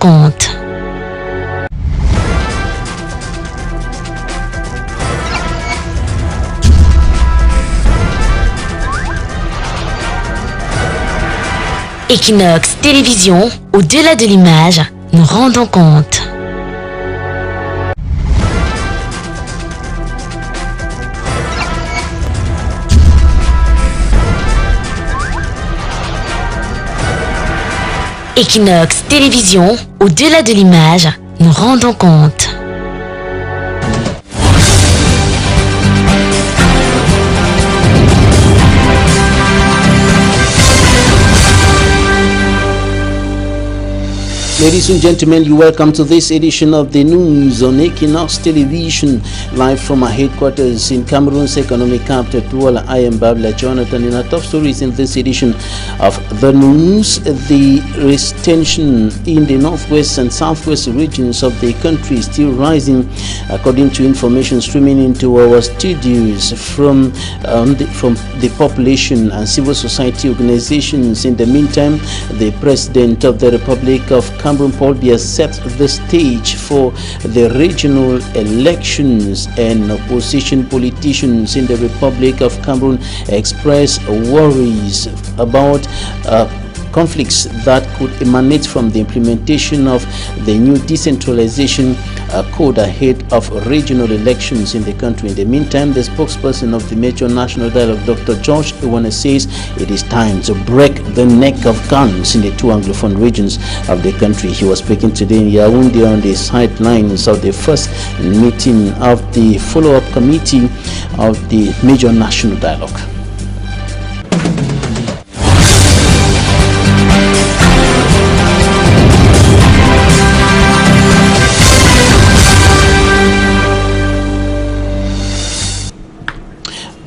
compte. Equinoxe Télévision, au-delà de l'image, nous rendons compte. Equinoxe Télévision, au-delà de l'image, nous rendons compte. Ladies and gentlemen, you welcome to this edition of the news on Equinoxe Television, live from our headquarters in Cameroon's economic capital, Douala. I am Babla Jonathan. In our top stories in this edition of the news, the tension in the northwest and southwest regions of the country is still rising, according to information streaming into our studios from the population and civil society organizations. In the meantime, the President of the Republic of Cameroon, Paul Biya, set the stage for the regional elections, and opposition politicians in the Republic of Cameroon express worries about conflicts that could emanate from the implementation of the new decentralization code ahead of regional elections in the country. In the meantime, the spokesperson of the Major National Dialogue, Dr. George Ewane, says it is time to break the neck of guns in the two Anglophone regions of the country. He was speaking today in Yaoundé on the sidelines of the first meeting of the follow-up committee of the Major National Dialogue.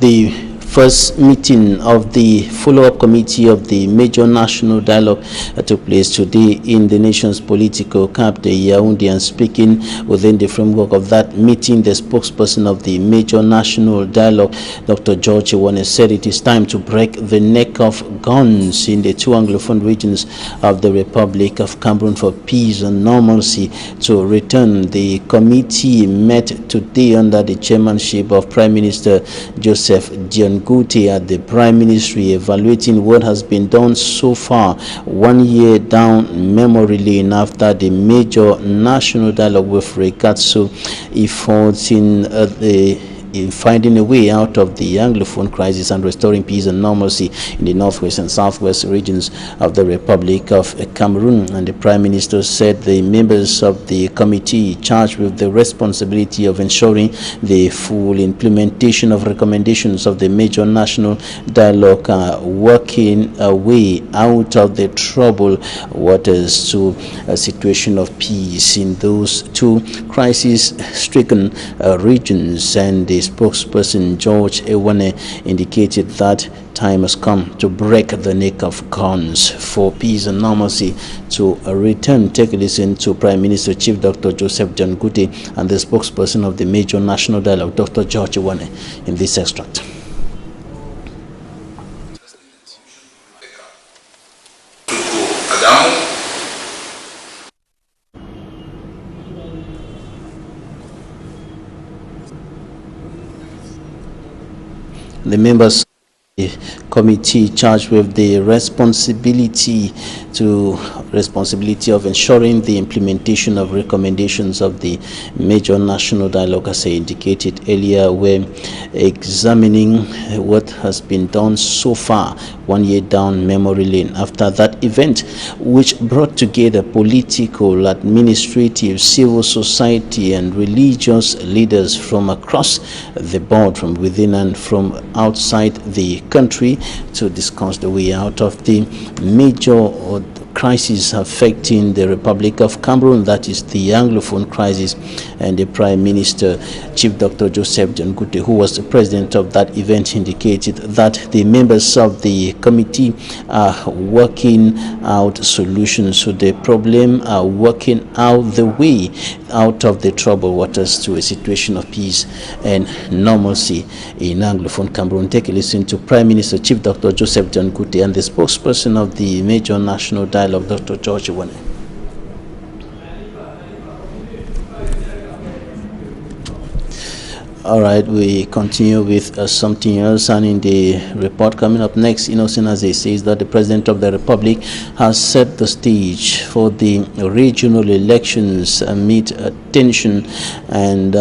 The first meeting of the follow-up committee of the Major National Dialogue took place today in the nation's political capital, Yaoundé, and speaking within the framework of that meeting, the spokesperson of the Major National Dialogue, Dr. George Ewane, said it is time to break the neck of guns in the two Anglophone regions of the Republic of Cameroon for peace and normalcy to return. The committee met today under the chairmanship of Prime Minister Joseph Dion at the Prime Ministry, evaluating what has been done so far, 1 year down memory lane after the Major National Dialogue with regards to efforts in finding a way out of the Anglophone crisis and restoring peace and normalcy in the northwest and southwest regions of the Republic of Cameroon. And the Prime Minister said the members of the committee charged with the responsibility of ensuring the full implementation of recommendations of the Major National Dialogue are working a way out of the troubled waters to a situation of peace in those two crisis-stricken regions. And the spokesperson George Ewane indicated that time has come to break the neck of guns for peace and normalcy to return. Take a listen to Prime Minister Chief Dr. Joseph John Gute and the spokesperson of the Major National Dialogue, Dr. George Ewane, in this extract. The members of the committee charged with the responsibility of ensuring the implementation of recommendations of the Major National Dialogue, as I indicated earlier, were examining what has been done so far, 1 year down memory lane after that event, which brought together political, administrative, civil society and religious leaders from across the board, from within and from outside the country, to discuss the way out of the major crisis affecting the Republic of Cameroon, that is the Anglophone crisis. And the Prime Minister, Chief Dr. Joseph John Gute, who was the president of that event, indicated that the members of the committee are working out solutions to the problem, are working out the way out of the troubled waters to a situation of peace and normalcy in Anglophone Cameroon. Take a listen to Prime Minister Chief Dr. Joseph John Gute and the spokesperson of the Major National Dialogue, Dr. George Ewane. All right, we continue with something else, and in the report coming up next, Innocent Aziz says that the President of the Republic has set the stage for the regional elections amid tension and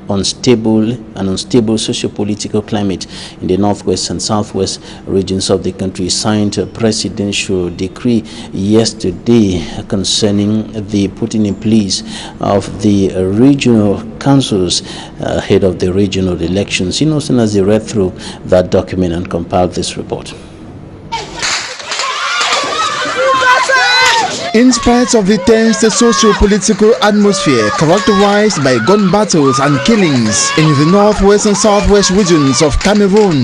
unstable socio-political climate in the northwest and southwest regions of the country. Signed a presidential decree yesterday concerning the putting in place of the regional councils ahead of the regional elections. Innocent as they read through that document and compiled this report. In spite of the tense socio-political atmosphere characterized by gun battles and killings in the northwest and southwest regions of Cameroon,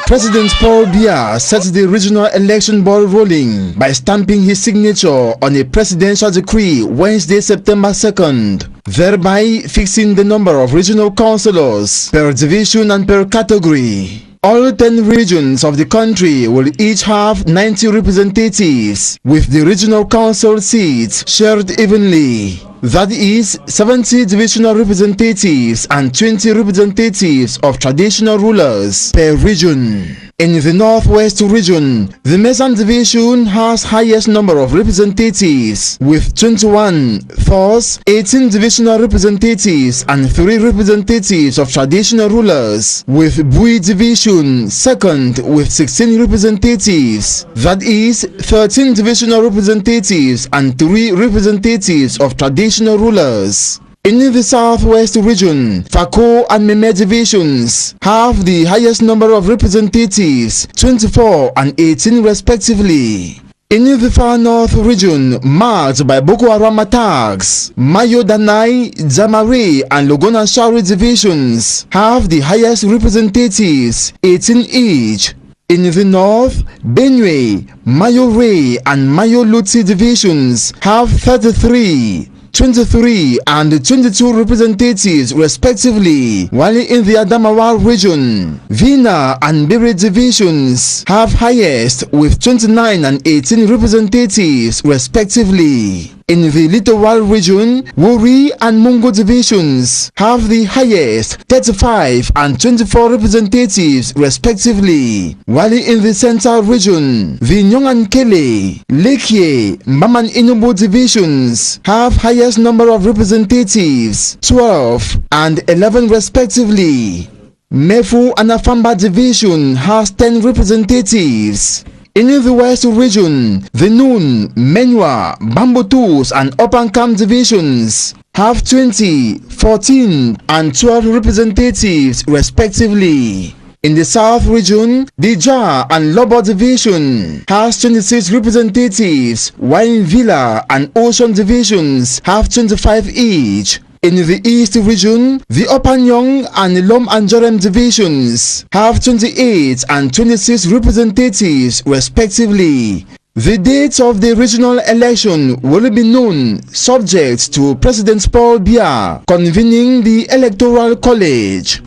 President Paul Biya set the regional election ball rolling by stamping his signature on a presidential decree Wednesday, September 2nd, thereby fixing the number of regional councillors per division and per category. All 10 regions of the country will each have 90 representatives, with the regional council seats shared evenly. That is 70 divisional representatives and 20 representatives of traditional rulers per region. In the northwest region, the Mesan division has highest number of representatives with 21, thus 18 divisional representatives and 3 representatives of traditional rulers, with Bui division second with 16 representatives, that is 13 divisional representatives and 3 representatives of traditional rulers. In the southwest region, Fako and Meme divisions have the highest number of representatives, 24 and 18 respectively. In the far north region, marked by Boko Haram attacks, Mayo Danai, Zamare and Logona Shari divisions have the highest representatives, 18 each. In the north, Benue, Mayo Ray and Mayo Luti divisions have 33, 23 and 22 representatives respectively, while in the Adamawa region, Vina and Bere divisions have highest with 29 and 18 representatives respectively. In the littoral region, Wuri and Mungo divisions have the highest, 35 and 24 representatives respectively, while in the central region, the Nyongankele, Lekye, Maman Inubu divisions have highest number of representatives, 12 and 11 respectively. Mefu and Afamba division has 10 representatives. In the west region, the Noon, Menwa, Bambutus and Opankam divisions have 20, 14 and 12 representatives respectively. In the south region, the Jar and Lobo division has 26 representatives, while Villa and Ocean divisions have 25 each. In the east region, the Opanyong and Lom and Jorem divisions have 28 and 26 representatives respectively. The dates of the regional election will be known subject to President Paul Biya convening the Electoral College.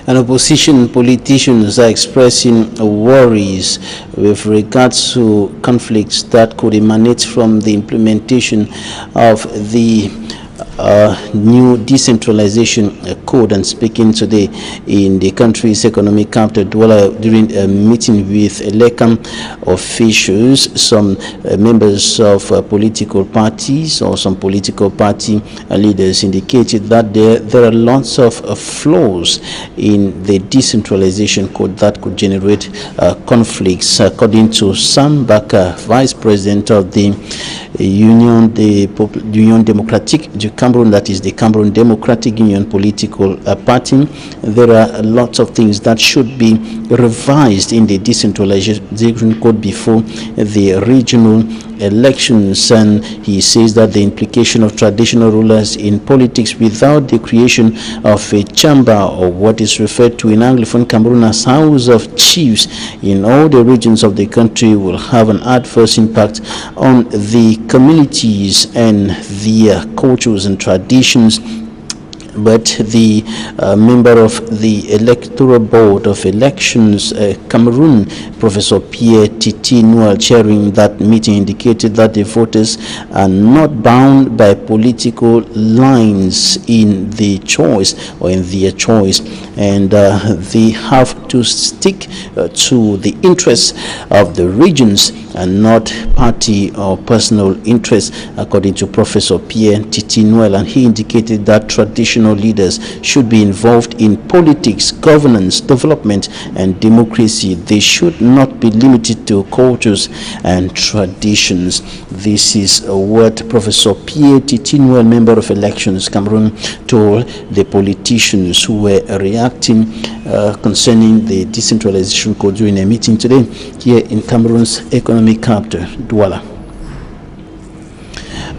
And opposition politicians are expressing worries with regards to conflicts that could emanate from the implementation of the new decentralization code. And speaking today in the country's economic capital Douala during a meeting with ELECAM officials, some members of political parties or some political party leaders indicated that there are lots of flaws in the decentralization code that could generate conflicts. According to Sam Baka, vice president of the Union Democratique du Cameroon, that is the Cameroon Democratic Union political party, there are lots of things that should be revised in the decentralization code before the regional elections. And he says that the implication of traditional rulers in politics without the creation of a chamber, or what is referred to in Anglophone Cameroon as House of Chiefs, in all the regions of the country will have an adverse impact on the communities and their cultures and traditions But the member of the Electoral Board of Elections, Cameroon, Professor Pierre Titi Noel, chairing that meeting, indicated that the voters are not bound by political lines in the choice or in their choice, and they have to stick to the interests of the regions and not party or personal interests, according to Professor Pierre Titi Noel. And he indicated that traditional leaders should be involved in politics, governance, development, and democracy. They should not be limited to cultures and traditions. This is what Professor Pierre Titi Noel, member of Elections Cameroon, told the politicians who were reacting concerning the decentralization code during a meeting today here in Cameroon's economic capital, Douala.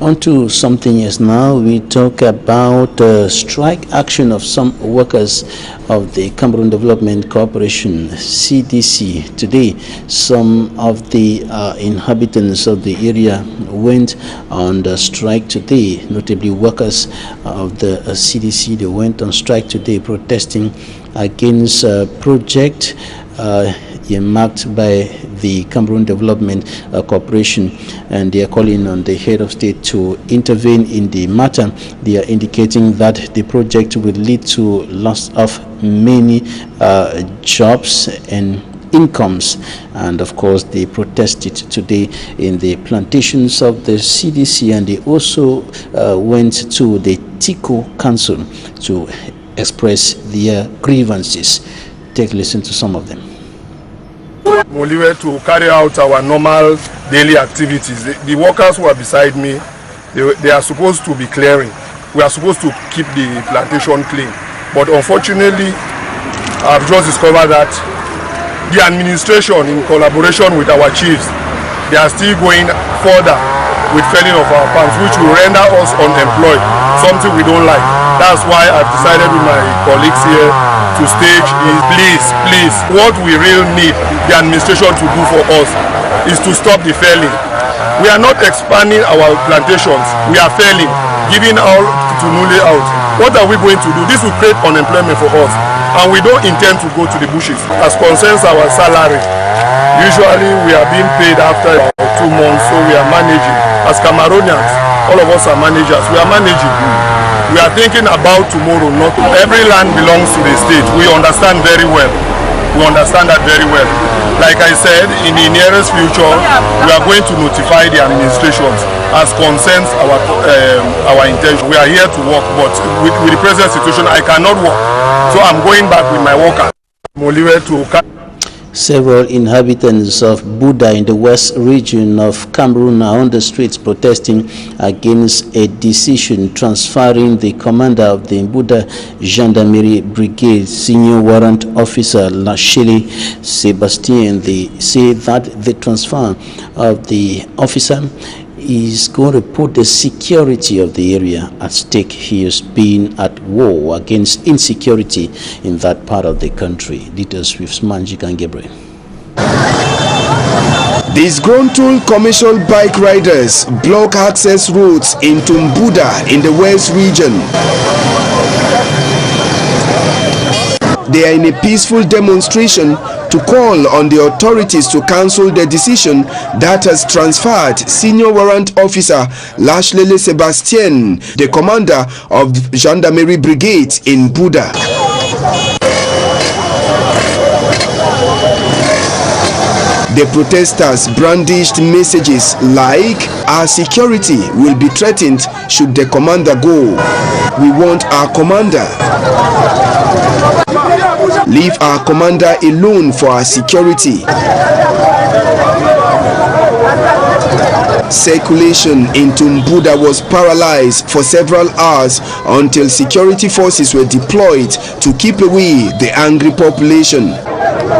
On to something else now. We talk about strike action of some workers of the Cameroon Development Corporation, CDC. Today, some of the inhabitants of the area went on the strike today, notably workers of the CDC. They went on strike today protesting against a project marked by the Cameroon Development Corporation, and they are calling on the head of state to intervene in the matter. They are indicating that the project will lead to loss of many jobs and incomes, and of course they protested today in the plantations of the CDC, and they also went to the Tico Council to express their grievances. Take a listen to some of them. To carry out our normal daily activities. The workers who are beside me, they are supposed to be clearing. We are supposed to keep the plantation clean. But unfortunately, I've just discovered that the administration, in collaboration with our chiefs, they are still going further with felling of our farms, which will render us unemployed, something we don't like. That's why I've decided with my colleagues here to stage is please, what we really need the administration to do for us is to stop the felling. We are not expanding our plantations, we are felling, giving all to newly out. What are we going to do? This will create unemployment for us, and we don't intend to go to the bushes. As concerns our salary, usually we are being paid after 2 months, so we are managing. As Cameroonians, all of us are managers, we are managing. We are thinking about tomorrow. Not every land belongs to the state. We understand very well. We understand that very well. Like I said, in the nearest future, we are going to notify the administrations as concerns our intention. We are here to work, but with the present situation, I cannot work. So I'm going back with my workers. Several inhabitants of Buda in the west region of Cameroon are on the streets protesting against a decision transferring the commander of the Buda Gendarmerie Brigade, Senior Warrant Officer Lachele Sebastien. They say that the transfer of the officer is going to put the security of the area at stake. He has been at war against insecurity in that part of the country. Details with Manjik and Gabriel. Disgruntled commercial bike riders block access routes into Mbuda in the west region. They are in a peaceful demonstration to call on the authorities to cancel the decision that has transferred Senior Warrant Officer Lachele Sebastien, the commander of Gendarmerie Brigade in Buda. The protesters brandished messages like, "Our security will be threatened should the commander go. We want our commander. Leave our commander alone for our security." Circulation into Mbuda was paralyzed for several hours until security forces were deployed to keep away the angry population.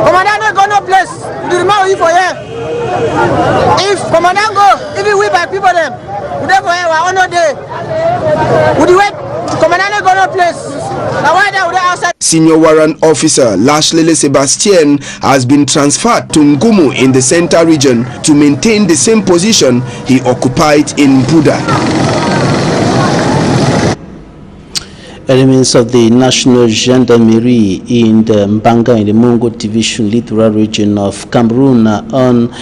Commandant go no place. If commandant go, even we by people them, we there for here, we no day. We wait. Commandant go no place. Now why they outside? Senior Warrant Officer Lachele Sebastien has been transferred to Ngumu in the Center region to maintain the same position he occupied in Buda. Elements of the National Gendarmerie in the Mbanga in the Mungo Division littoral region of Cameroon are on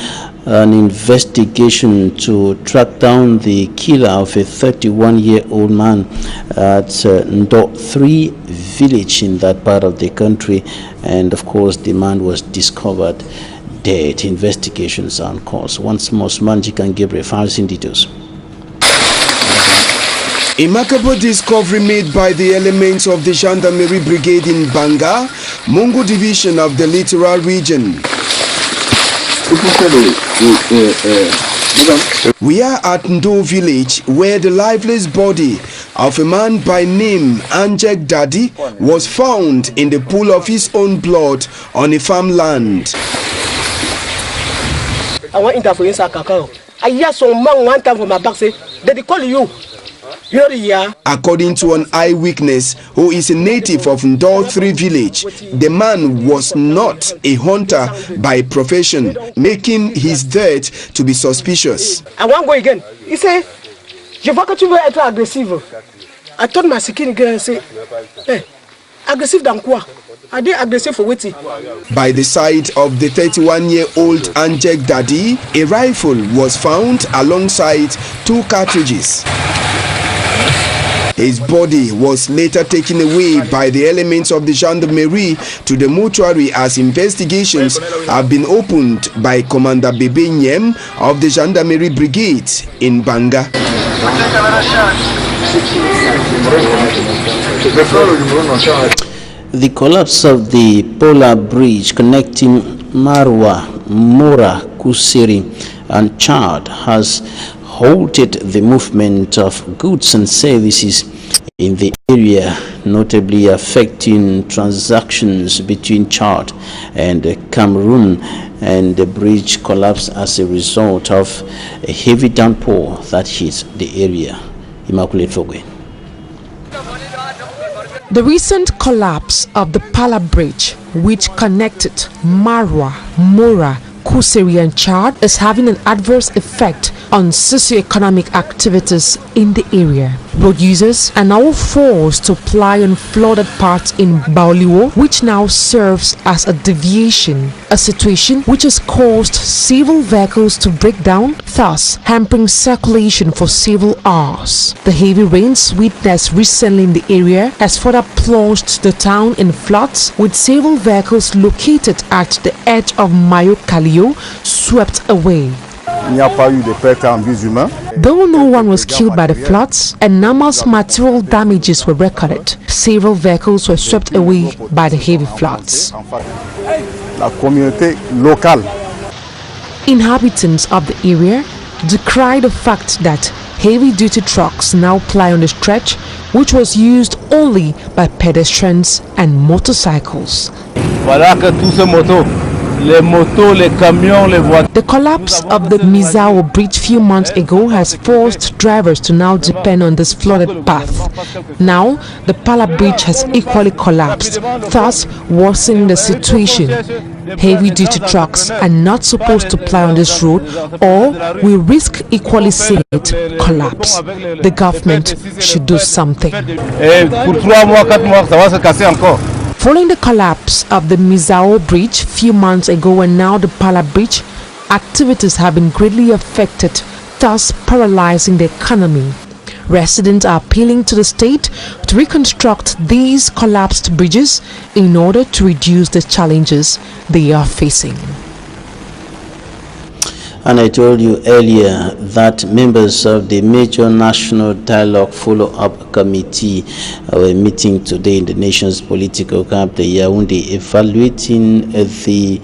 an investigation to track down the killer of a 31-year-old man at Ndo 3 village in that part of the country, and of course the man was discovered dead. Investigations are on course. Once more, Manjik and Gabriel files in details. A remarkable discovery made by the elements of the Gendarmerie Brigade in Banga, Mungo Division of the littoral region. We are at Ndo village, where the lifeless body of a man by name Anjek Daddy was found in the pool of his own blood on a farmland. I want interview inside Kakao. I hear some man one time from my back say, they call you. According to an eyewitness who is a native of Ndo 3 village, the man was not a hunter by profession, making his death to be suspicious. I want to go again. He said, je vois que tu veux être agressif. I told my security girl and say, hey, aggressive dans quoi? I did aggressive for waiting. By the side of the 31-year-old Anjek Daddy, a rifle was found alongside 2 cartridges. His body was later taken away by the elements of the Gendarmerie to the mortuary as investigations have been opened by Commander Bebe Nyem of the Gendarmerie Brigade in Banga. The collapse of the polar bridge connecting Marwa, Mora, Kusiri and Chad has halted the movement of goods and services in the area, notably affecting transactions between Chad and Cameroon, and the bridge collapsed as a result of a heavy downpour that hit the area. Immaculate Fogwe. The recent collapse of the Pala Bridge, which connected Marwa, Mora, Kusiri and Chad, is having an adverse effect on socio-economic activities in the area. Road users are now forced to ply on flooded parts in Baoliwo, which now serves as a deviation, a situation which has caused several vehicles to break down, thus hampering circulation for several hours. The heavy rains witnessed recently in the area has further plunged the town in floods, with several vehicles located at the edge of Mayo Kalio swept away. Though no one was killed by the floods, enormous material damages were recorded. Several vehicles were swept away by the heavy floods. Inhabitants of the area decry the fact that heavy-duty trucks now ply on the stretch, which was used only by pedestrians and motorcycles. The collapse of the Mizao bridge few months ago has forced drivers to now depend on this flooded path. Now, the Pala bridge has equally collapsed, thus worsening the situation. Heavy-duty trucks are not supposed to ply on this road, or will risk equally seeing it collapse. The government should do something. Following the collapse of the Mizao bridge few months ago and now the Pala bridge, activities have been greatly affected, thus paralyzing the economy. Residents are appealing to the state to reconstruct these collapsed bridges in order to reduce the challenges they are facing. And I told you earlier that members of the Major National Dialogue Follow-up Committee were meeting today in the nation's political capital, Yaoundé, evaluating the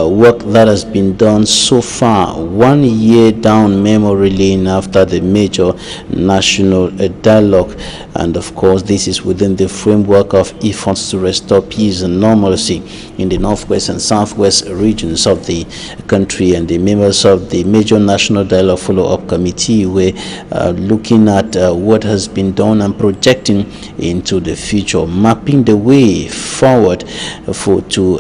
work that has been done so far, 1 year down memory lane after the Major National Dialogue. And of course, this is within the framework of efforts to restore peace and normalcy in the northwest and southwest regions of the country. And the members of of the Major National Dialogue Follow-Up Committee were looking at what has been done and projecting into the future, mapping the way forward to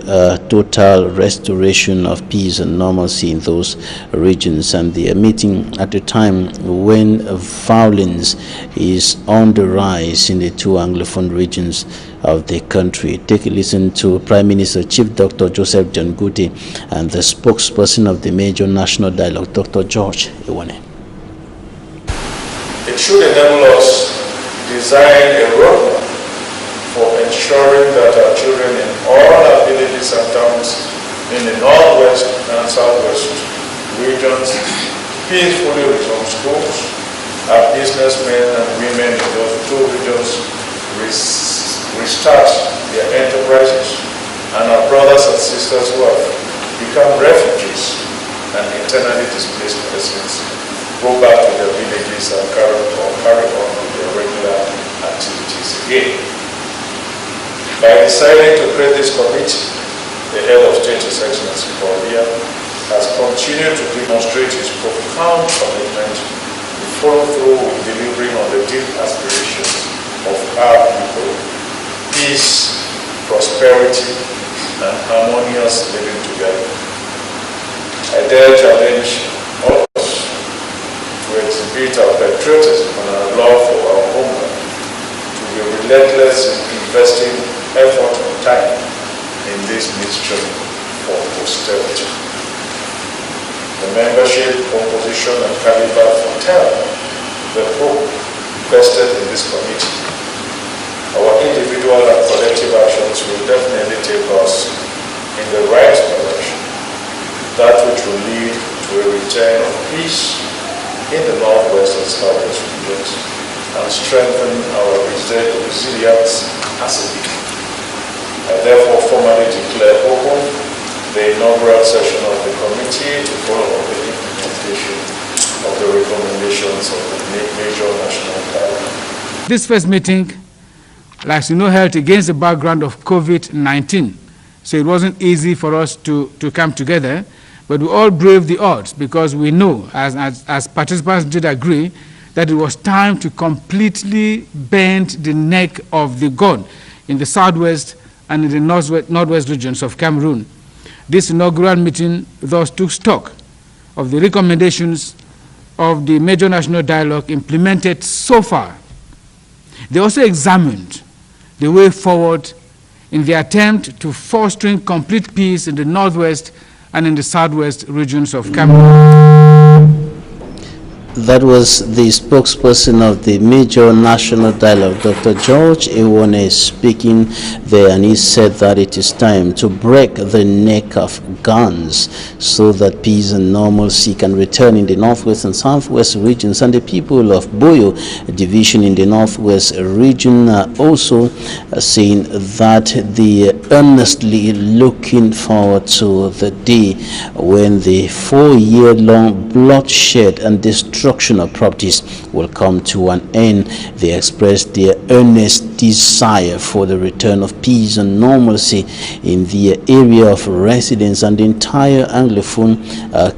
total restoration of peace and normalcy in those regions. And they are meeting at a time when violence is on the rise in the two Anglophone regions of the country. Take a listen to Prime Minister Chief Dr. Joseph John Guti and the spokesperson of the Major National Dialogue, Dr. George Iwane. It should enable us to design a roadmap for ensuring that our children in all our villages and towns in the northwest and southwest regions peacefully resume schools, our businessmen and women in those two regions restart their enterprises, and our brothers and sisters who have become refugees and internally displaced persons go back to their villages and carry on with their regular activities again. By deciding to create this committee, the head of state, His Excellency Paul Biya, has continued to demonstrate his profound commitment to follow through with delivering on the deep aspirations of our people: peace, prosperity, and harmonious living together. I dare challenge all of us to exhibit our patriotism and our love for our homeland, to be relentless in investing effort and time in this mission for posterity. The membership, composition, and caliber foretell the hope vested in this committee. Our individual and collective actions will definitely take us in the right direction, that which will lead to a return of peace in the northwest and southwest regions and strengthen our resilience as a people. I therefore formally declare open the inaugural session of the committee to follow up the implementation of the recommendations of the Major National Dialogue. This first meeting, like you know, held against the background of COVID-19. So it wasn't easy for us to come together, but we all braved the odds because we know, as participants did agree, that it was time to completely bend the neck of the gun in the southwest and in the northwest regions of Cameroon. This inaugural meeting thus took stock of the recommendations of the Major National Dialogue implemented so far. They also examined the way forward in the attempt to fostering complete peace in the northwest and in the southwest regions of Cameroon. That was the spokesperson of the Major National Dialogue, Dr. George Iwane, speaking there, and he said that it is time to break the neck of guns so that peace and normalcy can return in the northwest and southwest regions. And the people of Boyo division in the northwest region are also saying that they are earnestly looking forward to the day when the 4-year-long bloodshed and destruction of properties will come to an end. They expressed their earnest desire for the return of peace and normalcy in the area of residence and the entire Anglophone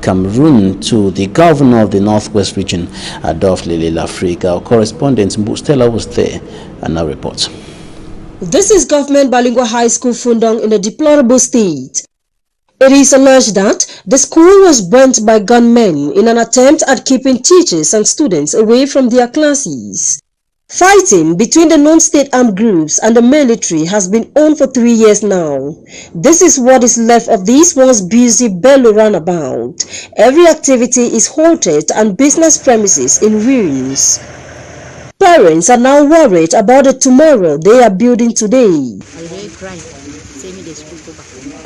Cameroon to the governor of the Northwest region, Adolphe Lele-Lafrica. Our correspondent Stella was there and now reports. This is Government Bilingual High School Fundong in a deplorable state. It is alleged that the school was burnt by gunmen in an attempt at keeping teachers and students away from their classes. Fighting between the non-state armed groups and the military has been on for 3 years now. This is what is left of this once busy Bello roundabout. Every activity is halted and business premises in ruins. Parents are now worried about the tomorrow they are building today.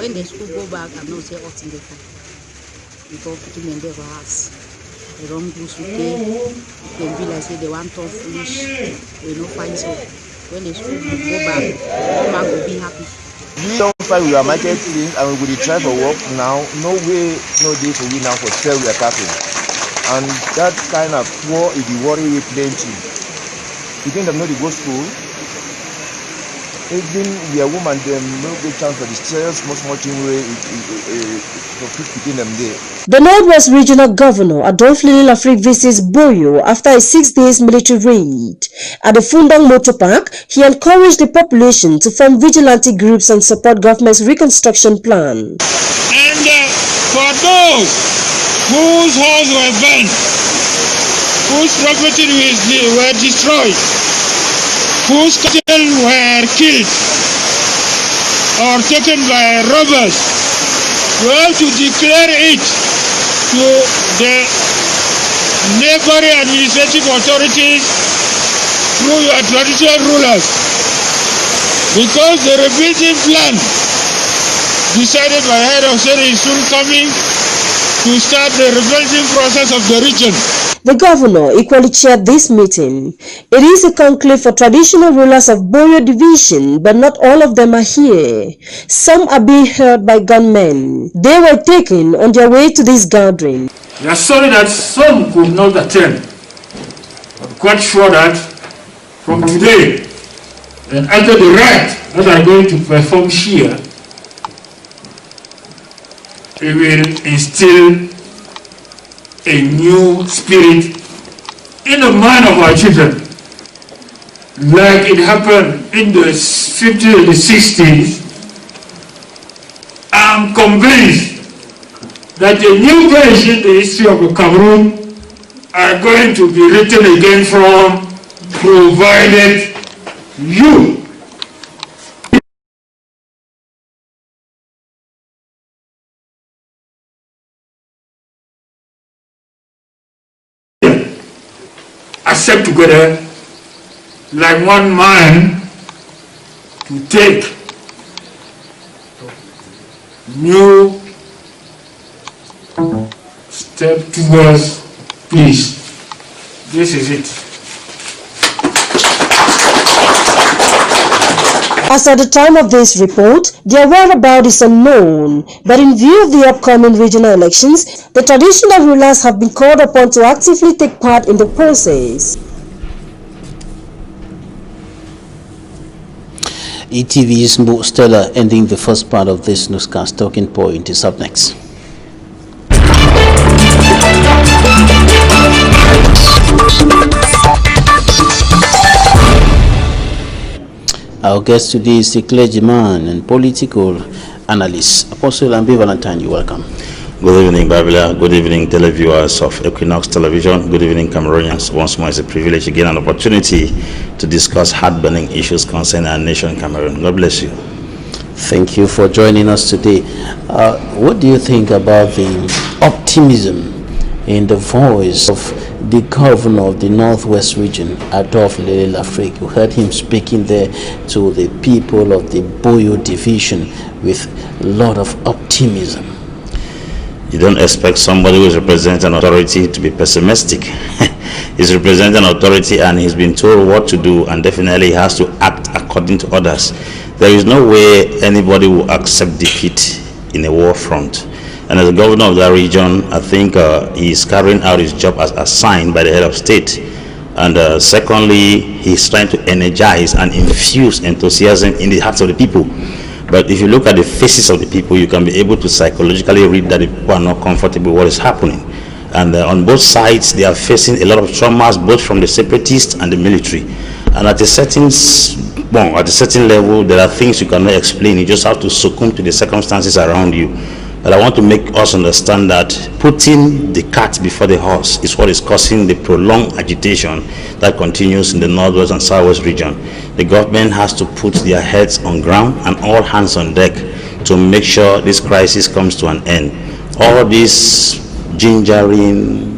When the school go back, I'm not say what's in the car. Because people in their house, they don't do something. They be like say they want to foolish. We no find so. When the school go back, mom will be happy. Some fight we are market things and we will try for work now. No way, no day for we now for sell we are capping. And that kind of war is the worry we plenty. You think them know the go school? even we are woman, them no good chance for the sales, small thing way for between them there. The Northwest Regional Governor Adolphe Lafrique visits Boyo after a 6 days military raid. At the Fundang Motor Park, he encouraged the population to form vigilante groups and support government's reconstruction plan. And for those whose homes were burnt, whose property were destroyed, whose cattle were killed or taken by robbers, you have to declare it to the neighboring administrative authorities through your traditional rulers, because the rebuilding plan decided by head of state is soon coming to start the rebuilding process of the region. The governor equally chaired this meeting. It is a conclave for traditional rulers of Boyo division, but not all of them are here. Some are being held by gunmen. They were taken on their way to this gathering. We are sorry that some could not attend. I'm quite sure that from today and after the rite that are going to perform here, it will instill a new spirit in the mind of our children, like it happened in the 50s and the 60s. I'm convinced that the new page in the history of the Cameroon are going to be written again from, provided you accept together like one man to take new step towards peace. This is it. As at the time of this report, their whereabouts is unknown, but in view of the upcoming regional elections, the traditional rulers have been called upon to actively take part in the process. ETV's Mo Stella ending the first part of this newscast. Talking Point is up next. Our guest today is the clergyman and political analyst, Apostle Ambi Valentine. You're welcome. Good evening, Babila. Good evening, televiewers of Equinoxe Television. Good evening, Cameroonians. Once more, it's a privilege again, an opportunity to discuss heart-burning issues concerning our nation, Cameroon. God bless you. Thank you for joining us today. What do you think about the optimism in the voice of the governor of the Northwest region, Adolphe Lafrique? You heard him speaking there to the people of the Boyo division with a lot of optimism. You don't expect somebody who is representing an authority to be pessimistic. He's representing an authority and he's been told what to do, and definitely he has to act according to others. There is no way anybody will accept defeat in a war front. And as the governor of that region, I think he is carrying out his job as assigned by the head of state. And secondly, he's trying to energize and infuse enthusiasm in the hearts of the people. But if you look at the faces of the people, you can be able to psychologically read that the people are not comfortable with what is happening. And on both sides, they are facing a lot of traumas, both from the separatists and the military. And at a certain level, there are things you cannot explain. You just have to succumb to the circumstances around you. But I want to make us understand that putting the cart before the horse is what is causing the prolonged agitation that continues in the Northwest and Southwest region. The government has to put their heads on ground and all hands on deck to make sure this crisis comes to an end. All this gingering,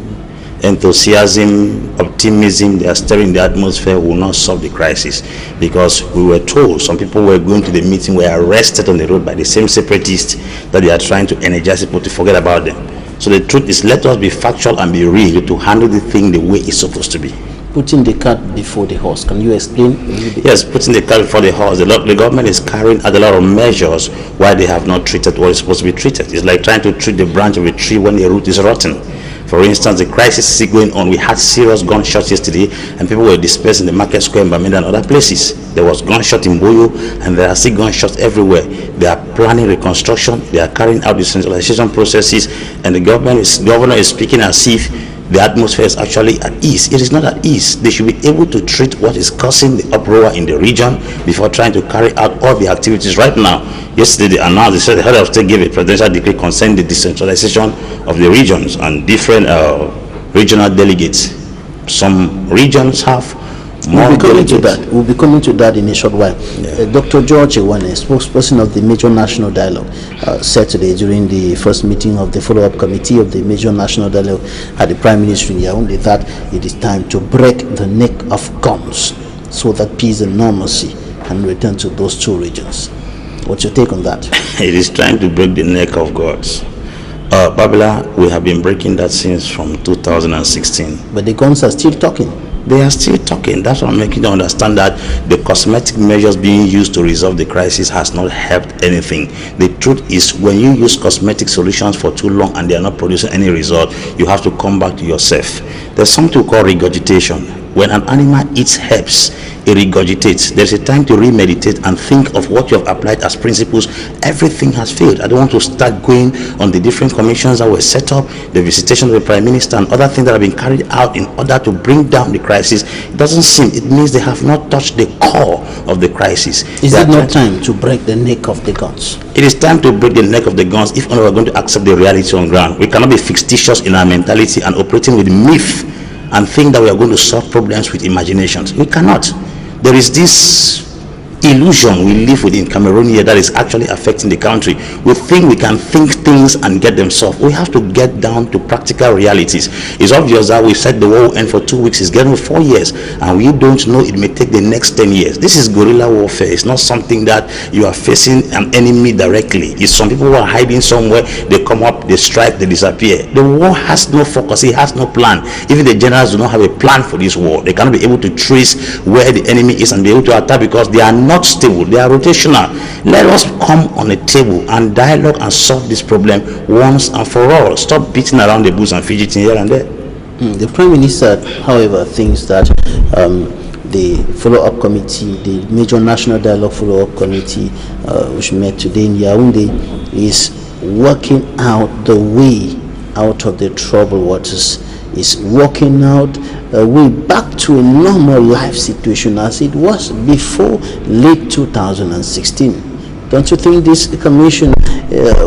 enthusiasm, optimism they are stirring the atmosphere will not solve the crisis, because we were told some people were going to the meeting were arrested on the road by the same separatists that they are trying to energize people to forget about them. So the truth is, let us be factual and be real to handle the thing the way it's supposed to be. Putting the cart before the horse. Can you explain? Yes, putting the cart before the horse. The government is carrying out a lot of measures why they have not treated what is supposed to be treated. It's like trying to treat the branch of a tree when the root is rotten. For instance, the crisis is going on. We had serious gunshots yesterday, and people were dispersed in the market square in Bamenda and other places. There was gunshot in Boyo, and there are still gunshots everywhere. They are planning reconstruction. They are carrying out decentralization processes, and the governor is speaking as if the atmosphere is actually at ease. It is not at ease. They should be able to treat what is causing the uproar in the region before trying to carry out all the activities right now. Yesterday they announced, they said the head of state gave a presidential decree concerning the decentralization of the regions and different regional delegates. Some regions have more delegates. We'll be coming to that in a short while. Yeah. Dr. George Ewane, spokesperson of the Major National Dialogue, said today during the first meeting of the follow-up committee of the Major National Dialogue at the Prime Minister in Yaoundé that it is time to break the neck of guns so that peace and normalcy can return to those two regions. What's your take on that? It is trying to break the neck of guns. Babila, we have been breaking that since from 2016. But the guns are still talking. They are still talking. That's what I'm making you understand, that the cosmetic measures being used to resolve the crisis has not helped anything. The truth is, when you use cosmetic solutions for too long and they are not producing any result, you have to come back to yourself. There's something we call regurgitation. When an animal eats herbs, it regurgitates. There's a time to remeditate and think of what you have applied as principles. Everything has failed. I don't want to start going on the different commissions that were set up, the visitation of the Prime Minister and other things that have been carried out in order to bring down the crisis. It doesn't seem, it means they have not touched the core of the crisis. Is it not time to break the neck of the guns? It is time to break the neck of the guns if only we're going to accept the reality on ground. We cannot be fictitious in our mentality and operating with myth and think that we are going to solve problems with imaginations. We cannot. There is this illusion we live with in Cameroon here that is actually affecting the country. We think we can think things and get them solved. We have to get down to practical realities. It's obvious that we said the war will end for 2 weeks. It's getting 4 years, and we don't know it may take the next 10 years. This is guerrilla warfare. It's not something that you are facing an enemy directly. It's some people who are hiding somewhere. They come up, they strike, they disappear. The war has no focus. It has no plan. Even the generals do not have a plan for this war. They cannot be able to trace where the enemy is and be able to attack because they are not stable, they are rotational. Let us come on a table and dialogue and solve this problem once and for all. Stop beating around the bush and fidgeting here and there. The Prime Minister, however, thinks that the follow-up committee, the Major National Dialogue follow-up committee, which met today in Yaoundé, is working out the way out of the troubled waters, is working out a way back to a normal life situation as it was before late 2016. Don't you think this commission,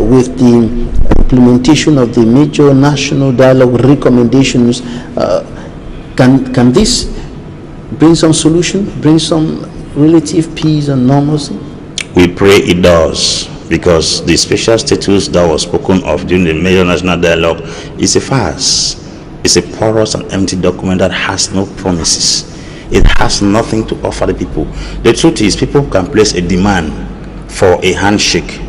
with the implementation of the Major National Dialogue recommendations, can this bring some solution, bring some relative peace and normalcy? We pray it does, because the special status that was spoken of during the Major National Dialogue is a farce. It's a porous and empty document that has no promises. It has nothing to offer the people. The truth is, people can place a demand for a handshake.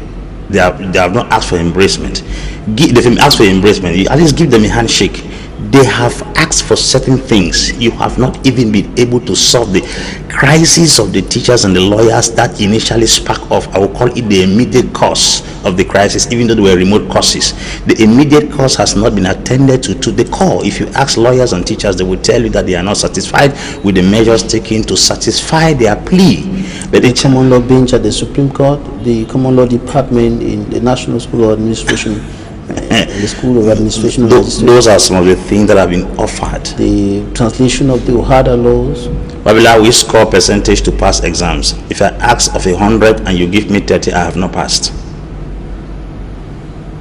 They have not asked for embracement. They've asked for embracement. You at least give them a handshake. They have asked for certain things. You have not even been able to solve the crisis of the teachers and the lawyers that initially sparked off. I will call it the immediate cause of the crisis, even though they were remote causes. The immediate cause has not been attended to the core. If you ask lawyers and teachers, they will tell you that they are not satisfied with the measures taken to satisfy their plea. But the common law bench at the Supreme Court, the common law department in the National School of Administration, the School of Administration. Those are some of the things that have been offered. The translation of the Ohada laws. Babila, we score percentage to pass exams. If I ask of 100 and you give me 30, I have not passed.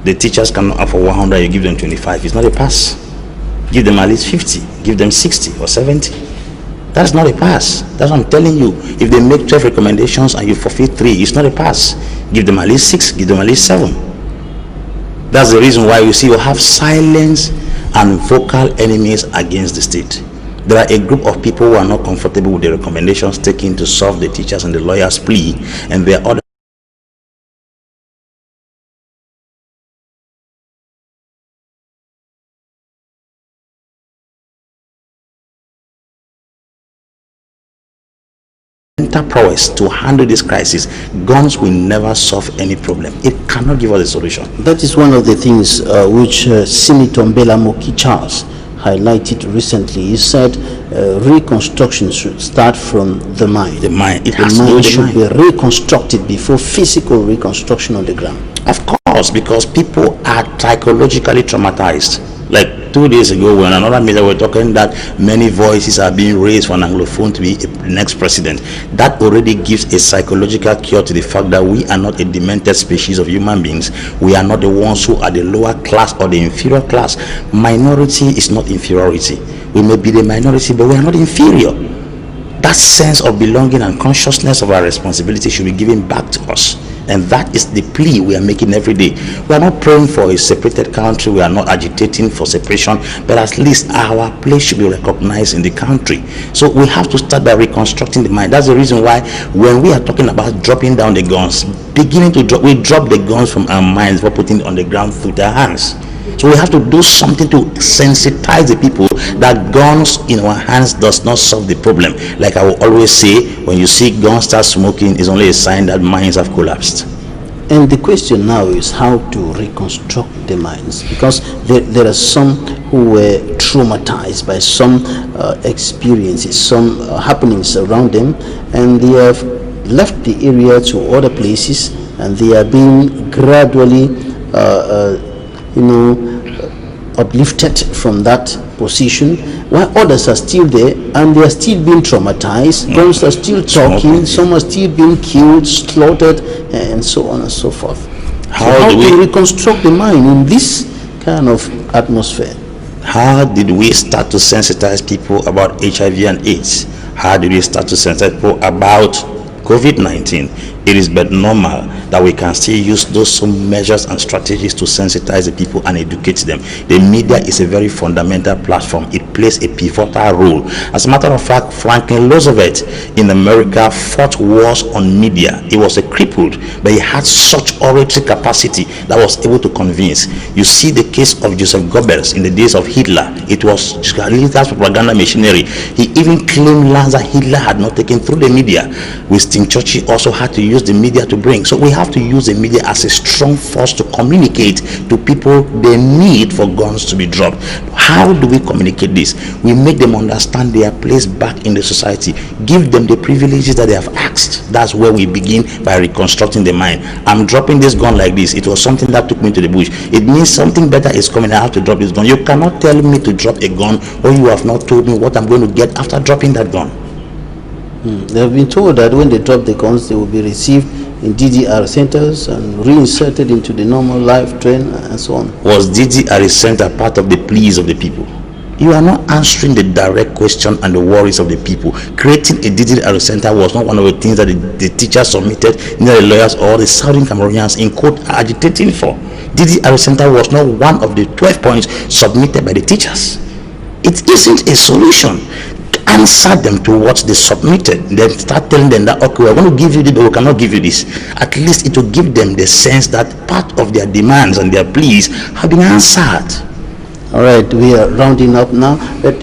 The teachers cannot offer 100, you give them 25. It's not a pass. Give them at least 50. Give them 60 or 70. That's not a pass. That's what I'm telling you. If they make 12 recommendations and you forfeit 3, it's not a pass. Give them at least 6. Give them at least 7. That's the reason why you see you have silence and vocal enemies against the state. There are a group of people who are not comfortable with the recommendations taken to solve the teachers and the lawyers' plea, and there are other mental prowess to handle this crisis, guns will never solve any problem. It cannot give us a solution. That is one of the things which Senator Mbela Moki Charles highlighted recently. He said reconstruction should start from the mind. The mind. It the has mind to do should be reconstructed before physical reconstruction on the ground. Of course, because people are psychologically traumatized. Like 2 days ago, when another media were talking that many voices are being raised for an Anglophone to be the next president, that already gives a psychological cure to the fact that we are not a demented species of human beings. We are not the ones who are the lower class or the inferior class. Minority is not inferiority. We may be the minority, but we are not inferior. That sense of belonging and consciousness of our responsibility should be given back to us. And that is the plea we are making every day. We are not praying for a separated country. We are not agitating for separation, but at least our place should be recognized in the country. So we have to start by reconstructing the mind. That's the reason why when we are talking about dropping down the guns, beginning to drop, we drop the guns from our minds for putting it on the ground through our hands. So we have to do something to sensitize the people that guns in our hands does not solve the problem. Like I will always say, when you see guns start smoking, it's only a sign that minds have collapsed. And the question now is how to reconstruct the minds, because there are some who were traumatized by some experiences, some happenings around them, and they have left the area to other places, and they are being gradually uplifted from that position, while others are still there and they are still being traumatized. Guns are still talking, some are still being killed, slaughtered, and so on and so forth. How do we reconstruct the mind in this kind of atmosphere? How did we start to sensitize people about HIV and AIDS? How did we start to sensitize people about COVID-19? It is but normal that we can still use those measures and strategies to sensitize the people and educate them. The media is a very fundamental platform. It plays a pivotal role. As a matter of fact, Franklin Roosevelt in America fought wars on media. He was a crippled, but he had such oratory capacity that was able to convince. You see the case of Joseph Goebbels in the days of Hitler. It was Hitler's propaganda machinery. He even claimed lands that Hitler had not taken through the media. Winston Churchill also had to use the media to bring. So we have to use the media as a strong force to communicate to people the need for guns to be dropped. How do we communicate this? We make them understand their place back in the society. Give them the privileges that they have asked. That's where we begin, by reconstructing the mind. I'm dropping this gun like this. It was something that took me to the bush. It means something better is coming. I have to drop this gun. You cannot tell me to drop a gun when you have not told me what I'm going to get after dropping that gun. They have been told that when they drop the guns, they will be received in DDR centers and reinserted into the normal life train and so on. Was DDR center part of the pleas of the people? You are not answering the direct question and the worries of the people. Creating a DDR center was not one of the things that the teachers submitted, neither the lawyers or the Southern Cameroonians in court are agitating for. DDR center was not one of the 12 points submitted by the teachers. It isn't a solution. Answer them to what they submitted, then start telling them that, okay, we're going to give you this, but we cannot give you this. At least it will give them the sense that part of their demands and their pleas have been answered. All right, we are rounding up now, but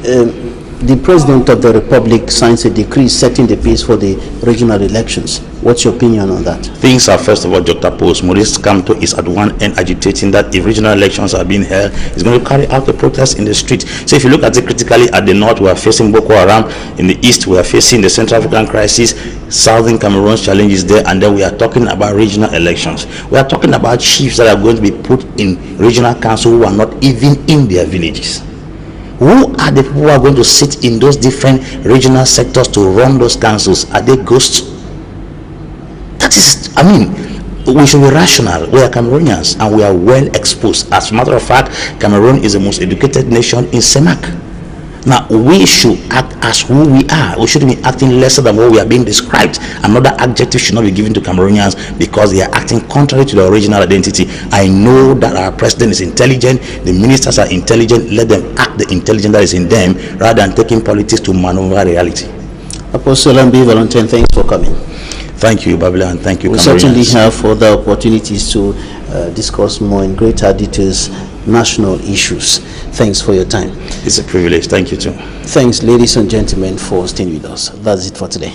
the President of the Republic signs a decree setting the pace for the regional elections. What's your opinion on that? Things are, first of all, juxtaposed. Maurice Kamto is at one end agitating that if regional elections are being held, he's going to carry out the protest in the street. So if you look at it critically, at the north, we are facing Boko Haram. In the east, we are facing the Central African crisis. Southern Cameroon's challenge is there. And then we are talking about regional elections. We are talking about chiefs that are going to be put in regional council who are not even in their villages. Who are the people who are going to sit in those different regional sectors to run those councils? Are they ghosts? That is, I mean, we should be rational. We are Cameroonians and we are well exposed. As a matter of fact, Cameroon is the most educated nation in CEMAC. Now, we should act as who we are. We shouldn't be acting lesser than what we are being described. Another adjective should not be given to Cameroonians because they are acting contrary to their original identity. I know that our president is intelligent, the ministers are intelligent. Let them act the intelligence that is in them rather than taking politics to maneuver reality. Apostle Mb Valentine, thanks for coming. Thank you, Babylon, and thank you, We certainly have further opportunities to discuss more in greater details national issues. Thanks for your time. It's a privilege. Thank you too. Thanks, ladies and gentlemen, for staying with us. That's it for today.